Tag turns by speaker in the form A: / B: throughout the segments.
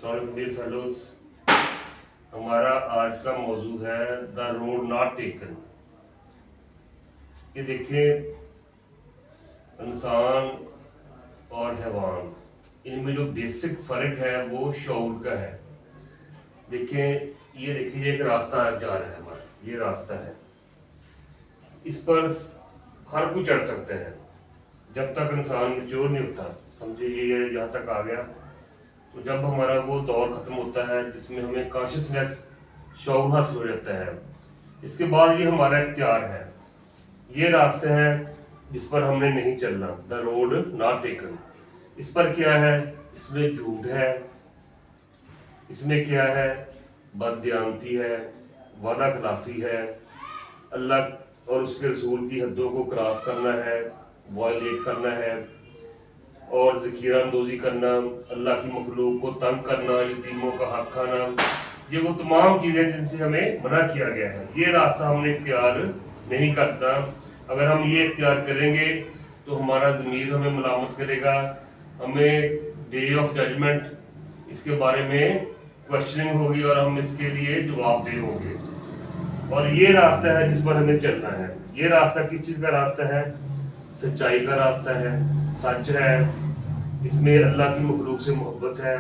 A: अस्सलाम dear fellows, हमारा आज का मौजू है द रोड नॉट टेकन। ये देखें, इंसान और हैवान, इनमें जो बेसिक फ़र्क है वो शऊर का है। देखें, ये देखिए, एक रास्ता जा रहा है हमारा, ये रास्ता है, इस पर हर कोई चढ़ सकते हैं जब तक इंसान मैच्योर नहीं होता। समझिए ये यहाँ तक आ गया, तो जब हमारा वो दौर ख़त्म होता है जिसमें हमें कॉन्शियसनेस, शऊर हासिल हो जाता है, इसके बाद ये हमारा इख्तियार है। ये रास्ते हैं जिस पर हमने नहीं चलना, द रोड नॉट टेकन। इस पर क्या है? इसमें झूठ है, इसमें क्या है? बददियानती है, वादा खिलाफी है, अल्लाह और उसके रसूल की हदों को क्रॉस करना है, वायलेट करना है, और ज़ख़ीरा अंदोज़ी करना, अल्लाह की मखलूक को तंग करना, यतीमों का हक खाना, ये वो तमाम चीज़ें जिनसे हमें मना किया गया है। ये रास्ता हमने इख्तियार नहीं करता। अगर हम ये इख्तियार करेंगे तो हमारा ज़मीर हमें मलामत करेगा, हमें डे ऑफ जजमेंट इसके बारे में क्वेश्चनिंग होगी और हम इसके लिए जवाबदेह होंगे। और ये रास्ता है जिस पर हमें चलना है। ये रास्ता किस चीज़ का रास्ता है? सच्चाई का रास्ता है, सच है, इसमें अल्लाह की मखलूक से मोहब्बत है,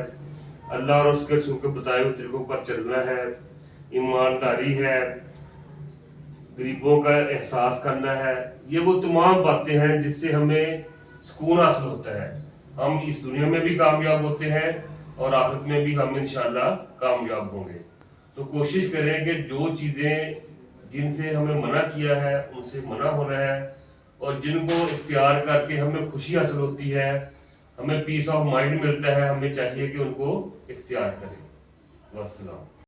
A: अल्लाह और उसके रसूल के बताए हुए तरीकों पर चलना है, ईमानदारी है, गरीबों का एहसास करना है। ये वो तमाम बातें हैं जिससे हमें सुकून हासिल होता है। हम इस दुनिया में भी कामयाब होते हैं और आखिरत में भी हम इंशाल्लाह कामयाब होंगे। तो कोशिश करें कि जो चीज़ें जिनसे हमें मना किया है उनसे मना होना है, और जिनको इख्तियार करके हमें खुशी हासिल होती है, हमें पीस ऑफ माइंड मिलता है, हमें चाहिए कि उनको इख्तियार करें। वस्सलाम।